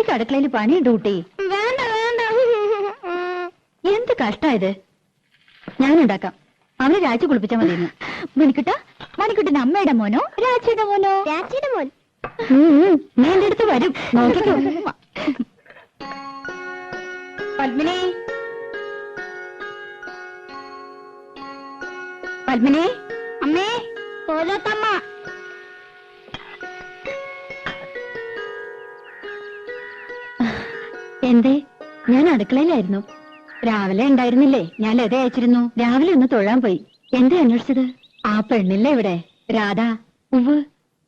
എനിക്ക് അടുക്കളയിൽ പണി ഡ്യൂട്ടി. വേണ്ട വേണ്ട. എന്ത് കഷ്ടായത്. ഞാനുണ്ടാക്കാം. അവനെ രാജി കുളിപ്പിച്ചാൽ മതിയെന്ന്. മണിക്കുട്ടന്റെ അമ്മയുടെ മോനോ രാജിയുടെ മോനോ? രാജിയുടെ മോൻ. നീ എന്റെ അടുത്ത് വരും, നോക്കിക്കോ. പത്മിനി, പത്മിനി. അമ്മേ, പോലത്തമ്മ. എന്തേ? ഞാൻ അടുക്കളയിലായിരുന്നു. രാവിലെ ഉണ്ടായിരുന്നില്ലേ? ഞാൻ ലത അയച്ചിരുന്നു. രാവിലെ ഒന്ന് തൊഴാൻ പോയി. എന്തേ അന്വേഷിച്ചത്? ആ പെണ്ണില്ലേ ഇവിടെ, രാധ? ഉവ്,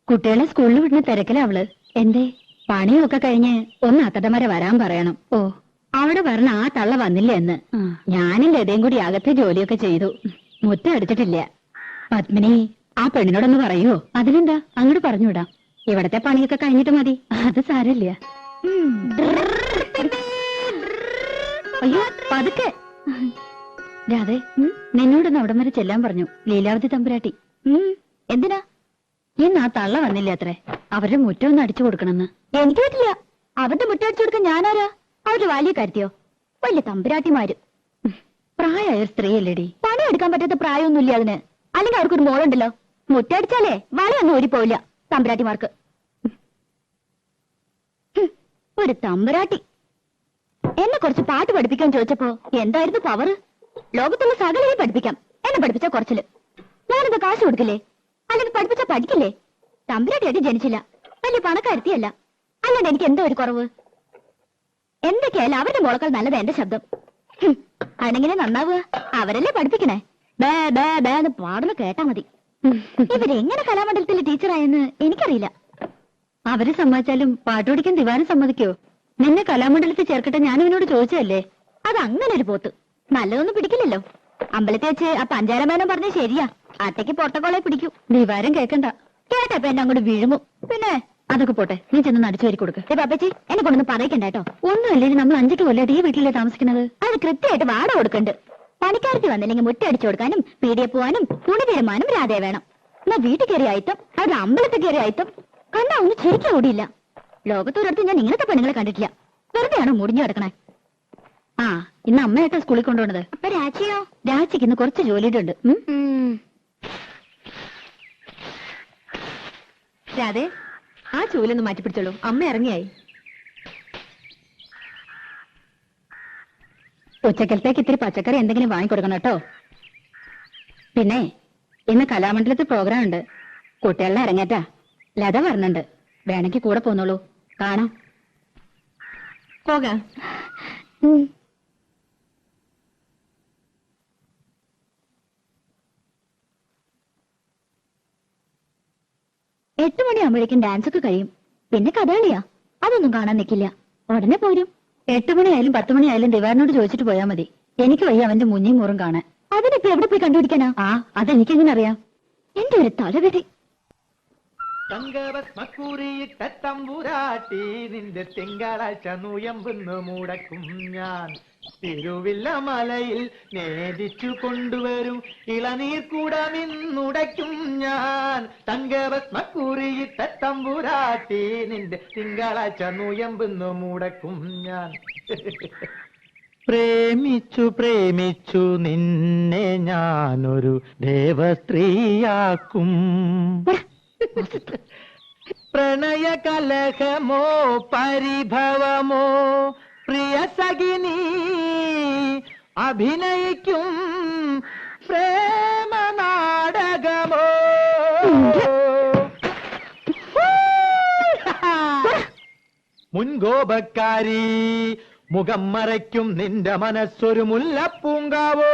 കുട്ടികളെ സ്കൂളിൽ വിടുന്ന തിരക്കില അവള്. എന്തേ? പണിയൊക്കെ കഴിഞ്ഞ് ഒന്ന് അത്തടം വരെ വരാൻ പറയണം. ഓ, അവിടെ പറഞ്ഞ ആ തള്ള വന്നില്ല എന്ന്. ഞാനും ലതയും കൂടി അകത്തെ ജോലിയൊക്കെ ചെയ്തു. മുറ്റം അടിച്ചിട്ടില്ല. പത്മിനി, ആ പെണ്ണിനോടൊന്ന് പറയുവോ? അതിനെന്താ, അങ്ങോട്ട് പറഞ്ഞുവിടാം. ഇവിടത്തെ പണിയൊക്കെ കഴിഞ്ഞിട്ട് മതി. അത് സാരമില്ല. അയ്യോ, പതുക്കെ. രാധേ, നിന്നോടൊന്ന് അവിടം വരെ ചെല്ലാൻ പറഞ്ഞു ലീലാവതി തമ്പുരാട്ടി. എന്തിനാ? ഇന്ന് ആ തള്ള വന്നില്ല അത്രേ. അവരുടെ മുറ്റം ഒന്ന് അടിച്ചു കൊടുക്കണമെന്ന്. എനിക്ക് പറ്റില്ല. അവരുടെ മുറ്റം അടിച്ചു കൊടുക്കാൻ ഞാനാരാ? അവരുടെ വലിയ കാര്യത്തിയോ? വലിയ തമ്പുരാട്ടിമാര്. പ്രായമായ സ്ത്രീയല്ലേടി. പണിയെടുക്കാൻ പറ്റാത്ത പ്രായമൊന്നുമില്ല അതിന്. അല്ലെങ്കിൽ അവർക്കൊരു മോളുണ്ടല്ലോ. മുറ്റടിച്ചാലേ വളയൊന്നും ഊരിപ്പോവില്ല തമ്പുരാട്ടിമാർക്ക്. ഒരു തമ്പുരാട്ടി എന്നെ കുറച്ച് പാട്ട് പഠിപ്പിക്കാൻ ചോദിച്ചപ്പോ എന്തായിരുന്നു പവർ? ലോകത്തുള്ള സകലയും പഠിപ്പിക്കാം. എന്നെ പഠിപ്പിച്ച കുറച്ചില്. ഞാനെന്താ കാശ് കൊടുക്കില്ലേ? അല്ലെങ്കിൽ പഠിപ്പിച്ച പഠിക്കില്ലേ? തമ്പുരാട്ടിയായിട്ട് ജനിച്ചില്ല, വലിയ പണക്കാരുത്തിയല്ല. അല്ലാണ്ട് എനിക്ക് എന്തോ ഒരു കുറവ്. എന്തൊക്കെയായാലും അവരുടെ മോളക്കാൾ നല്ലത് എന്റെ ശബ്ദം. അതെങ്ങനെ നന്നാവുക? അവരല്ലേ പഠിപ്പിക്കണേ. ബേ ബേ ബേ എന്ന് പാടുന്ന കേട്ടാ മതി. ഇവരെങ്ങനെ കലാമണ്ഡലത്തിലെ ടീച്ചറായെന്ന് എനിക്കറിയില്ല. അവര് സമ്മതിച്ചാലും പാട്ട് പഠിക്കാൻ ദിവാരം സമ്മതിക്കോ? നിന്നെ കലാമണ്ഡലത്തിൽ ചേർക്കട്ടെ ഞാൻ അവനോട് ചോദിച്ചതല്ലേ. അത് അങ്ങനെ ഒരു പോത്ത് നല്ലതൊന്നും പിടിക്കില്ലല്ലോ. അമ്പലത്തിൽ വെച്ച് ആ പഞ്ചാരമേനം പറഞ്ഞ ശരിയാ, അട്ടയ്ക്ക് പൊട്ടക്കോളെ പിടിക്കൂ. ദിവാരം കേക്കണ്ട. കേട്ടപ്പോ എന്നെ അങ്ങോട്ട് വീഴുമോ? പിന്നെ അതൊക്കെ പോട്ടെ, നീ ചെന്ന് നടിച്ചു വരി കൊടുക്ക്. പാപ്പച്ചി, എന്നെ കൊണ്ടൊന്ന് പറയിക്കണ്ട കേട്ടോ. ഒന്നുമല്ലേ, നമ്മൾ 5 കൊല്ലമായിട്ട് ഈ വീട്ടിലേ താമസിക്കുന്നത്. അത് കൃത്യമായിട്ട് വാട കൊടുക്കണ്ട്. പണിക്കാരത്തി വന്നില്ലെങ്കിൽ മുറ്റടിച്ചു കൊടുക്കാനും പീടിയെ പോവാനും തുണി തീരുമാനം രാധേ വേണം. എന്നാ വീട്ടിൽ കയറിയ ആയിത്തം, അവരുടെ അമ്പലത്തിൽ കയറിയ ആയിത്തം കണ്ടാ ഒന്നും ശരിക്കും ഓടിയില്ല. ലോകത്തൊരിടത്ത് ഞാൻ ഇങ്ങനത്തെ പെണ്ണുങ്ങളെ കണ്ടിട്ടില്ല. വെറുതെയാണോ മുടിഞ്ഞു കിടക്കണേ? ആ, ഇന്ന് അമ്മയായിട്ടാ സ്കൂളിൽ കൊണ്ടുപോണത്. അപ്പൊ രാജിയോ? രാജിക്ക് ഇന്ന് കുറച്ച് ജോലിയുണ്ട്. രാധേ, ആ ചൂലൊന്ന് മാറ്റിപ്പിടിച്ചോളൂ. അമ്മ ഇറങ്ങിയായി. ഉച്ചക്കലത്തേക്ക് ഇത്തിരി പച്ചക്കറി എന്തെങ്കിലും വാങ്ങിക്കൊടുക്കണം കേട്ടോ. പിന്നെ ഇന്ന് കലാമണ്ഡലത്തിൽ പ്രോഗ്രാം ഉണ്ട്. കുട്ടികളുടെ ഇറങ്ങേറ്റാ. ലത പറഞ്ഞിട്ടുണ്ട്. വേണമെങ്കിൽ കൂടെ പോന്നോളൂ, കാണാം. പോകാം. 8 മണിയാകുമ്പോഴേക്കും ഡാൻസ് ഒക്കെ കഴിയും. പിന്നെ കഥകളിയാ, അതൊന്നും കാണാൻ നിൽക്കില്ല. ഉടനെ പോരും. 8 മണിയായാലും 10 മണിയായാലും ദിവാറിനോട് ചോദിച്ചിട്ട് പോയാ മതി. എനിക്ക് വയ്യ അവന്റെ മുഞ്ഞിയും മൂറും കാണാൻ. അതിനിപ്പോ എവിടെ പോയി കണ്ടുപിടിക്കാനാ? ആ, അതെനിക്കെങ്ങനെ അറിയാം? എന്റെ ഒരു തലവിധി. തങ്കഭസ്മക്കുറിയിട്ട തമ്പുരാട്ടി നിന്റെ തിങ്കളാഴ്ച നുയമ്പെന്ന് മുടക്കും ഞാൻ. തിരുവില്ല മലയിൽ നേദിച്ചു കൊണ്ടുവരും ഇളനീർ കൂടമിന്നുടയ്ക്കും ഞാൻ. തങ്കഭസ്മക്കുറിയിട്ട തമ്പുരാട്ടി നിന്റെ തിങ്കളാഴ്ച നുയമ്പെന്ന് മുടക്കും ഞാൻ. പ്രേമിച്ചു പ്രേമിച്ചു നിന്നെ ഞാനൊരു ദേവസ്ത്രീയാക്കും. പ്രണയ കലഹമോ പരിഭവമോ പ്രിയ സഖിനി അഭിനയിക്കും പ്രേമ നാടകമോ. മുൻകോപക്കാരി മുഖം മറയ്ക്കും നിന്റെ മനസ്സൊരു മുല്ലപ്പൂങ്കാവോ.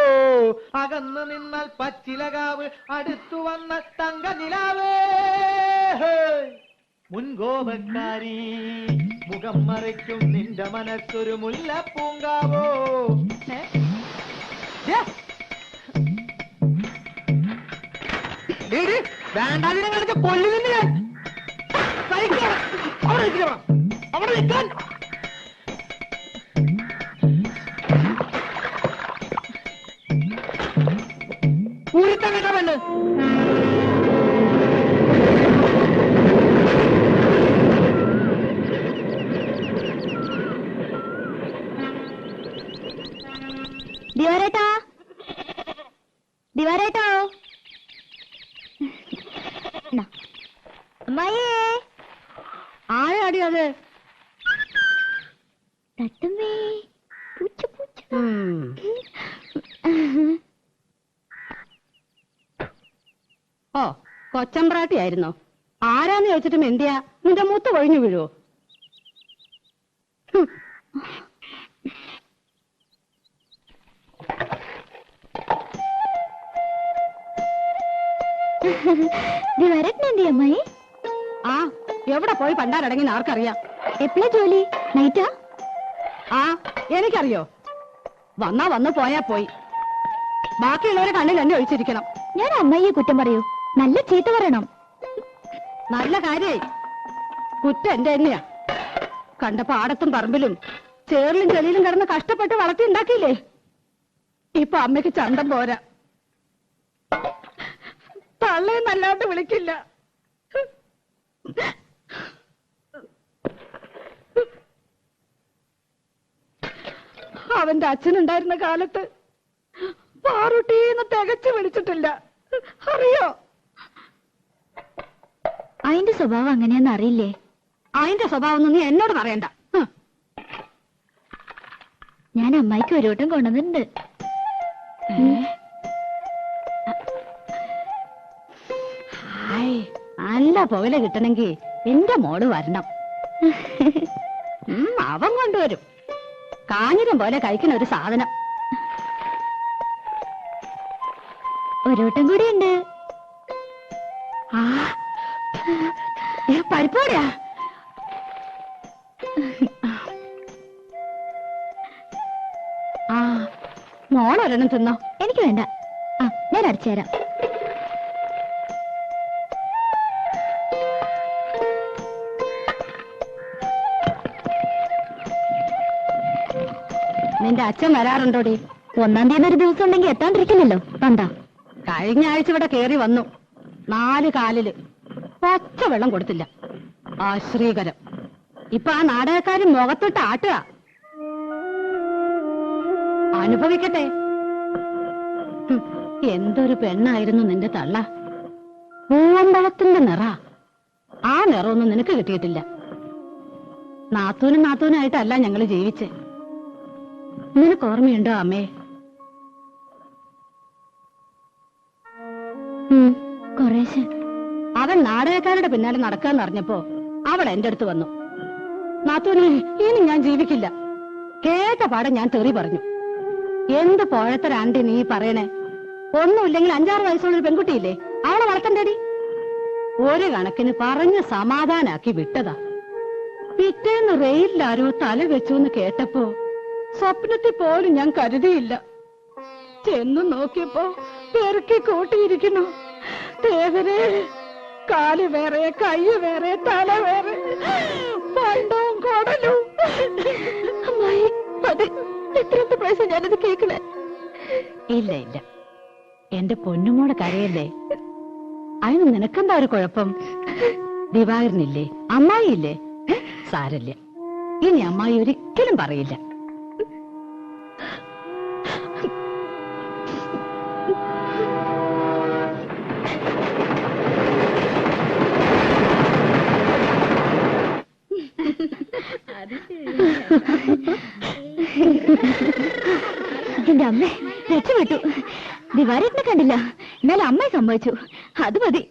അകന്നു നിന്നാൽ പച്ചിലകാവ് അടുത്തു വന്ന തങ്ക നിലാവേ. മുൻകോപക്കാരി മുഖം മറയ്ക്കും നിന്റെ മനസ്സൊരു മുല്ലപ്പൂങ്കാവോ. വേണ്ടാതിനെ കൊല്ലുന്നില്ല ഞാൻ. അവിടെ നിൽക്കാൻ ൂരിത്തങ്ങട്ട പെണ്ണ്. അമ്മായിയേ ആരാടി അത്? തട്ടുമ്മേ പൂച്ച പൂച്ച. ഓ, കൊച്ചമ്പ്രാട്ടി ആയിരുന്നോ? ആരാന്ന് ചോദിച്ചിട്ടും എന്തിയാ നിന്റെ മൂത്ത് കൊഴിഞ്ഞു വീഴുവോ? വരട്ടെ അമ്മായി. ആ, എവിടെ പോയി പണ്ടാരടങ്ങി ആർക്കറിയാം? എപ്പോഴാ ജോലി? നൈറ്റാ? ആ, എനിക്കറിയോ. വന്നാ വന്ന് പോയാ പോയി. ബാക്കിയുള്ളവരെ കണ്ണിൽ എന്നെ ഒഴിച്ചിരിക്കണം. ഞാൻ അമ്മായിയെ കുറ്റം പറയൂ? നല്ല ചീത്ത പറയണം. നല്ല കാര്യായി. കുറ്റം എന്റെ തന്നെയാ. കണ്ട പാടത്തും പറമ്പിലും ചേറിലും ചെളിയിലും കിടന്ന് കഷ്ടപ്പെട്ട് വളർത്തി ഉണ്ടാക്കിയില്ലേ? ഇപ്പൊ അമ്മയ്ക്ക് ചന്തം പോരാ. തള്ളേന്നല്ലാണ്ട് വിളിക്കില്ല. അവന്റെ അച്ഛനുണ്ടായിരുന്ന കാലത്ത് പാറുട്ടീന്ന് തികച്ചു വിളിച്ചിട്ടില്ല. അറിയോ? അതിന്റെ സ്വഭാവം അങ്ങനെയാന്ന് അറിയില്ലേ? അതിന്റെ സ്വഭാവം നീ എന്നോട് പറയണ്ട. ഞാൻ അമ്മായിക്ക് ഒരു വട്ടം കൊണ്ടുവന്നിട്ടുണ്ട്. നല്ല പുകല കിട്ടണമെങ്കിൽ എന്റെ മോള് വരണം. അവൻ കൊണ്ടുവരും. കാഞ്ഞിരം പോലെ കഴിക്കുന്ന ഒരു സാധനം. ഒരു വട്ടം കൂടി ഉണ്ട്. പരിപ്പോടിയാ. ആ, മോളൊരെണ്ണം തിന്നോ. എനിക്ക് വേണ്ട. ആ, ഞാൻ അടിച്ചു തരാം. നിന്റെ അച്ഛൻ വരാറുണ്ടോടി? 1-ാം തീയതി ഒരു ദിവസം ഉണ്ടെങ്കിൽ എത്താണ്ടിരിക്കില്ലല്ലോ. കണ്ടാ, കഴിഞ്ഞ ആഴ്ച ഇവിടെ കേറി വന്നു. 4 കാലില് പച്ച വെള്ളം കൊടുത്തില്ല. ആശ്രീകരം. ഇപ്പൊ ആ നാടകക്കാരൻ മുഖത്തൊട്ട് ആട്ടുക. അനുഭവിക്കട്ടെ. എന്തൊരു പെണ്ണായിരുന്നു നിന്റെ തള്ള. പൂവമ്പഴത്തിന്റെ നിറ. ആ നിറമൊന്നും നിനക്ക് കിട്ടിയിട്ടില്ല. നാത്തൂനായിട്ടല്ല ഞങ്ങള് ജീവിച്ചേ. നിനക്ക് ഓർമ്മയുണ്ടോ അമ്മേ? കുറേശ്ശെ. അവൻ നാടകക്കാരുടെ പിന്നാലെ നടക്കാന്ന് അറിഞ്ഞപ്പോ അവൾ എന്റെ അടുത്ത് വന്നു. നാത്തൂനെ, ഇനി ഞാൻ ജീവിക്കില്ല. കേട്ട പാടം ഞാൻ തെറി പറഞ്ഞു. എന്ത് പോഴത്തരാണ്ടി നീ പറയണേ? ഒന്നുമില്ലെങ്കിൽ 5-6 വയസ്സുള്ളൊരു പെൺകുട്ടിയില്ലേ, അവളെ വളർത്തണ്ടേടി. ഒരു കണക്കിന് പറഞ്ഞ് സമാധാനാക്കി വിട്ടതാ. പിറ്റേന്ന് റെയിലാരോ തല വെച്ചു എന്ന് കേട്ടപ്പോ സ്വപ്നത്തിൽ പോലും ഞാൻ കരുതിയില്ല. ചെന്നു നോക്കിയപ്പോ പെറുക്കി കൂട്ടിയിരിക്കുന്നു. ദേവരെ, കാല് വേറെ, കൈ വേറെ, തല വേറെ, പണ്ടവും കൊടലും. അമ്മായി, എത്രാമത്തെ പ്രാവശ്യം ഞാനത് കേൾക്കണേ? ഇല്ല ഇല്ല, എന്റെ പൊന്നുമോടെ കരയല്ലേ. അതിന് നിനക്കെന്താ ഒരു കുഴപ്പം? ദിവാകരനില്ലേ, അമ്മായിയില്ലേ? സാരല്ല, ഇനി അമ്മായി ഒരിക്കലും പറയില്ല. എന്റെ അമ്മ രക്ഷപ്പെട്ടു. ദിവാരേട്ടനെ കണ്ടില്ല, എന്നാലും അമ്മയെ സംഭവിച്ചു. അത് മതി.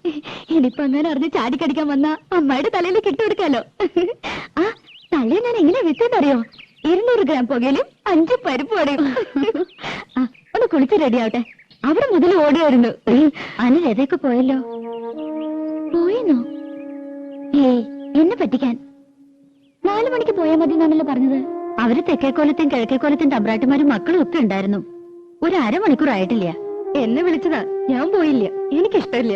ഇനിയിപ്പൊ അങ്ങനെ അറിഞ്ഞ് ചാടിക്കടിക്കാൻ വന്ന അമ്മയുടെ തലയിലേക്ക് ഇട്ടുകൊടുക്കാലോ. ആ തള്ളയെ ഞാൻ എങ്ങനെ വിറ്റെന്നറിയോ? 200 ഗ്രാം പുകയിലും 5 പരിപ്പ് വടയും. ആ, ഒന്ന് കുളിച്ച് റെഡിയാവട്ടെ. അവിടെ മുതൽ ഓടുമായിരുന്നു. അനിൽ എതൊക്കെ പോയല്ലോ. പോയെന്നോ? ഏയ്, എന്നെ പറ്റിക്കാൻ. 4 മണിക്ക് പോയാൽ മതി എന്നാണല്ലോ പറഞ്ഞത്. അവര് തെക്കേക്കോലത്തെയും കിഴക്കേക്കോലത്തെയും തമ്പ്രാട്ടിമാരും മക്കളും ഒക്കെ ഉണ്ടായിരുന്നു. ഒരു 1/2 മണിക്കൂർ ആയിട്ടില്ല. എന്നെ വിളിച്ചതാ, ഞാൻ പോയില്ല. എനിക്കിഷ്ടമില്ല.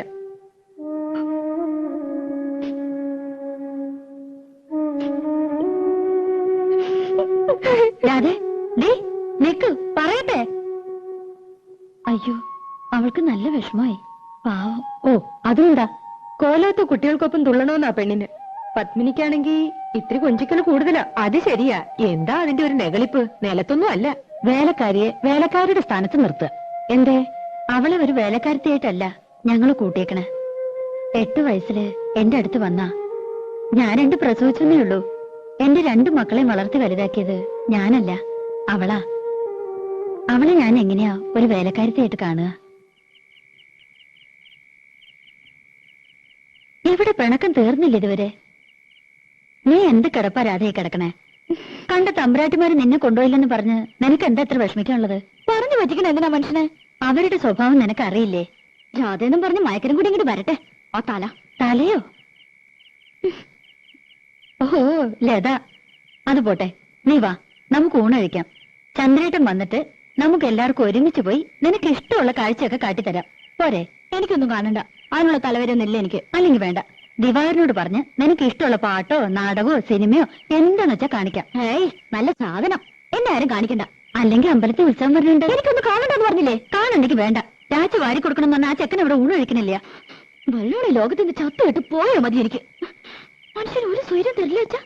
നിക്ക്, പറയട്ടെ. അയ്യോ, അവൾക്ക് നല്ല വിഷമായി. പാവം. ഓ, അതുകൊണ്ടാ കോലത്തെ കുട്ടികൾക്കൊപ്പം തുള്ളണമെന്നാ പെണ്ണിന്. പത്മിനിക്കാണെങ്കി ഇത്തിരി കൊഞ്ചിക്കല് കൂടുതലാ. അത് ശരിയാ. എന്താ അതിന്റെ ഒരു നെകളിപ്പ്? നിലത്തൊന്നും അല്ല. വേലക്കാരിയെ വേലക്കാരുടെ സ്ഥാനത്ത് നിർത്തുക. എന്തേ? അവളെ ഒരു വേലക്കാരത്തിയായിട്ടല്ല ഞങ്ങള് കൂട്ടിയേക്കണേ. 8 വയസ്സില് എന്റെ അടുത്ത് വന്നാ ഞാൻ 2 പ്രസവിച്ചെന്നേ ഉള്ളൂ. എന്റെ 2 മക്കളെയും വളർത്തി വലുതാക്കിയത് ഞാനല്ല, അവളാ. അവളെ ഞാൻ എങ്ങനെയാ ഒരു വേലക്കാരത്തിയായിട്ട് കാണുക? എവിടെ പിണക്കം തീർന്നില്ല ഇതുവരെ? നീ എന്ത് കിടപ്പാ രാധയെ കിടക്കണേ? കണ്ട തമ്പുരാട്ടിമാര് നിന്നെ കൊണ്ടുപോയില്ലെന്ന് പറഞ്ഞ് നിനക്ക് എന്താ എത്ര വിഷമിക്കാനുള്ളത്? പറഞ്ഞു പറ്റിക്കണ എന്തിനാ മനുഷ്യനെ? അവരുടെ സ്വഭാവം നിനക്ക് അറിയില്ലേ? രാധയെന്നും പറഞ്ഞ് മയക്കനും കൂടി ഇങ്ങോട്ട് വരട്ടെ. ആ തലയോ? ഓഹോ, ലത. അത് പോട്ടെ, നീ വാ, നമുക്ക് ഊണഴിക്കാം. ചന്ദ്രേട്ടൻ വന്നിട്ട് നമുക്ക് എല്ലാവർക്കും ഒരുമിച്ച് പോയി നിനക്ക് ഇഷ്ടമുള്ള കാഴ്ചയൊക്കെ കാട്ടിത്തരാം. പോരെ? എനിക്കൊന്നും കാണണ്ട, അതിനുള്ള തലവരൊന്നുമില്ല എനിക്ക്. അല്ലെങ്കിൽ വേണ്ട, ദിവാകരനോട് പറഞ്ഞ് നിനക്ക് ഇഷ്ടമുള്ള പാട്ടോ നാടകമോ സിനിമയോ എന്താന്ന് വെച്ചാ കാണിക്കാം. ഏയ്, നല്ല സാധനം. എന്നെ ആരും കാണിക്കണ്ട. അല്ലെങ്കിൽ അമ്പലത്തിൽ ഉത്സവം വരുന്നുണ്ട്, എനിക്കൊന്ന് കാണണ്ടെന്ന് പറഞ്ഞില്ലേ? കാണണ്ടെങ്കിൽ വേണ്ട. രാജ വാരി കൊടുക്കണം എന്ന് പറഞ്ഞാൽ ആ ചെക്കൻ ഇവിടെ ഊണൊഴിക്കണില്ല. വെള്ളോടെ ലോകത്തിന്റെ ചത്തുകെട്ട് പോയോ മതി എനിക്ക്. മനുഷ്യന് ഒരു സ്വൈര്യം തരില്ല വെച്ചാ.